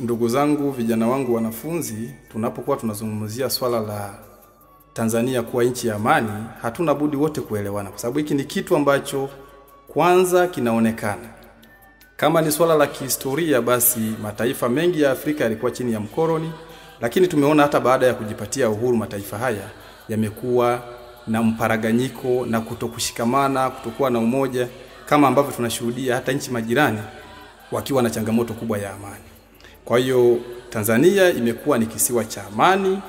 Ndugu zangu, vijana wangu, wanafunzi, tunapokuwa tunazungumzia swala la Tanzania kuwa nchi ya amani, hatuna budi wote kuelewana, kwa sababu hiki ni kitu ambacho kwanza kinaonekana. Kama ni swala la kihistoria, basi mataifa mengi ya Afrika yalikuwa chini ya mkoloni, lakini tumeona hata baada ya kujipatia uhuru mataifa haya yamekuwa na mparaganyiko na kutokushikamana, kutokuwa na umoja, kama ambavyo tunashuhudia hata nchi majirani wakiwa na changamoto kubwa ya amani. Kwa hiyo Tanzania imekuwa ni kisiwa cha amani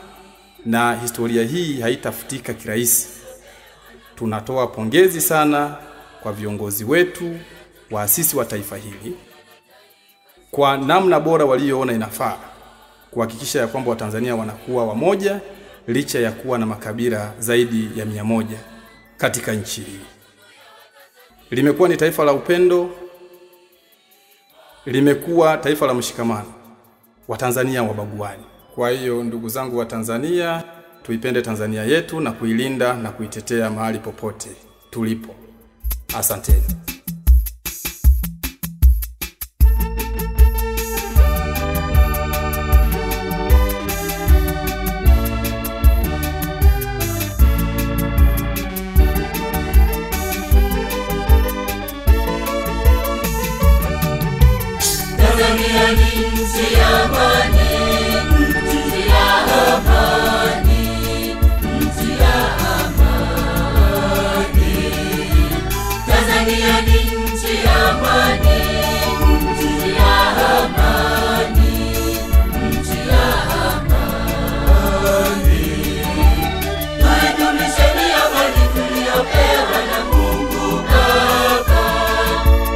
na historia hii haitafutika kirahisi. Tunatoa pongezi sana kwa viongozi wetu, waasisi wa taifa hili, kwa namna bora walioona inafaa kuhakikisha ya kwamba Watanzania wanakuwa wamoja licha ya kuwa na makabila zaidi ya 100 katika nchi hii. Limekuwa ni taifa la upendo, limekuwa taifa la mshikamano. Watanzania wabaguani. Kwa hiyo ndugu zangu wa Tanzania, tuipende Tanzania yetu na kuilinda na kuitetea mahali popote tulipo. Asanteni. Tanzania ni nchi ya amani, nchi ya amani, nchi ya amani. Tanzania ni nchi ya amani, nchi ya amani, nchi ya amani. Tuidumisheni amani tuliyopewa na Mungu Baba,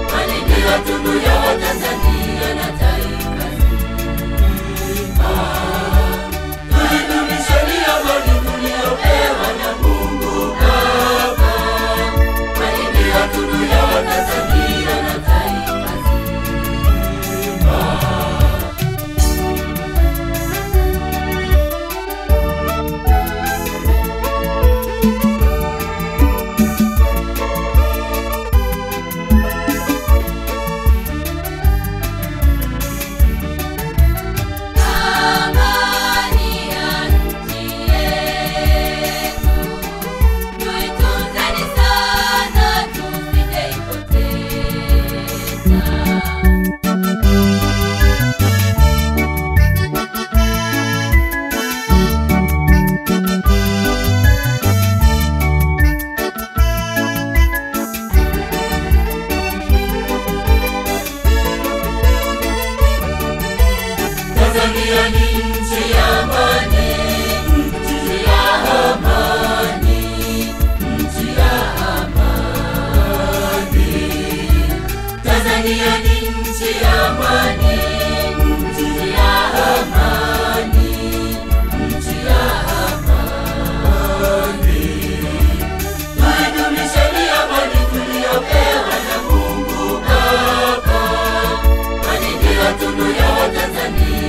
kwani ndiyo tunu ya Watanzania. Tanzania ni nchi ya amani, nchi ya amani, nchi ya amani. Tanzania ni nchi ya amani, nchi ya amani, nchi ya amani. Tuidumisheni amani tuliyopewa na Mungu Baba, kwani ndiyo tunu ya Watanzania.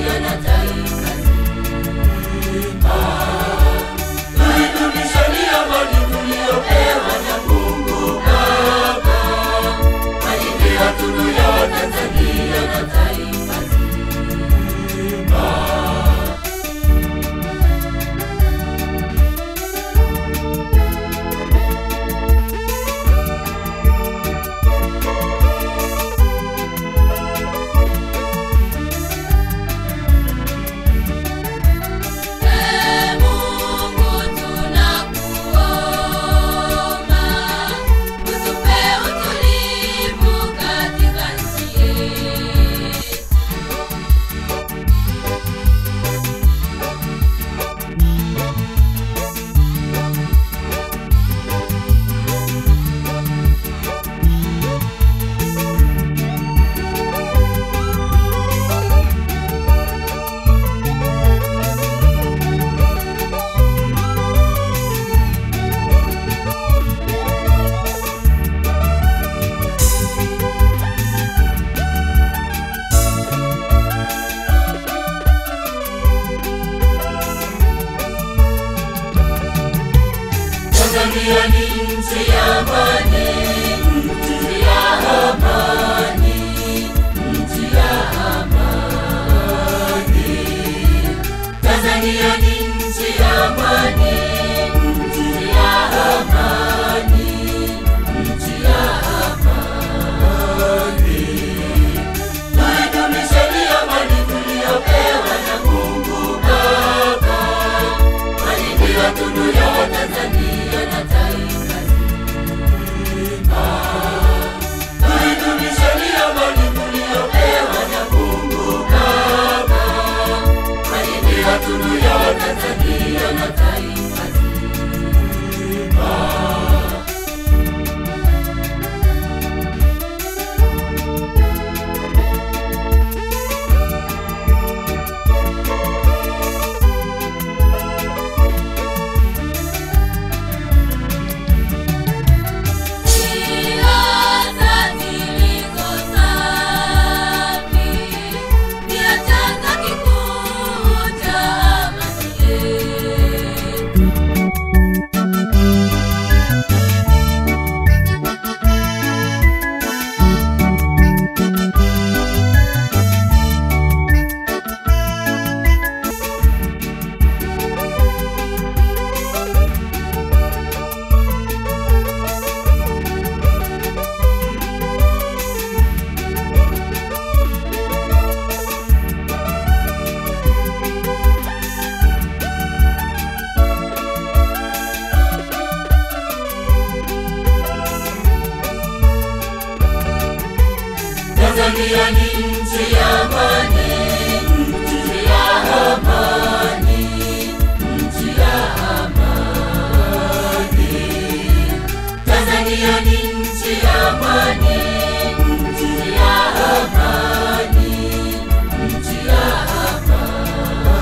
Tanzania ni nchi ya amani, nchi ya amani, nchi ya amani. amani, nchi ya amani, nchi ya amani. Tuidumisheni amani tuliyopewa na Mungu Baba, kwani ndiyo tunu ya Watanzania na taifa zima. Tuidumisheni amani tuliyopewa na Mungu Baba, kwani ndiyo tunu ya Watanzania na taifa zima. Tanzania ni nchi ya amani, nchi ya amani, nchi ya amani. Tanzania ni nchi ya amani, nchi ya amani, nchi ya amani.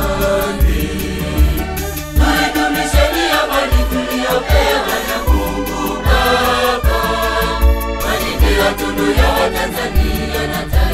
Tuidumisheni amani tuliyopewa na Mungu Baba, kwani ndiyo tunu ya Watanzania na taifa.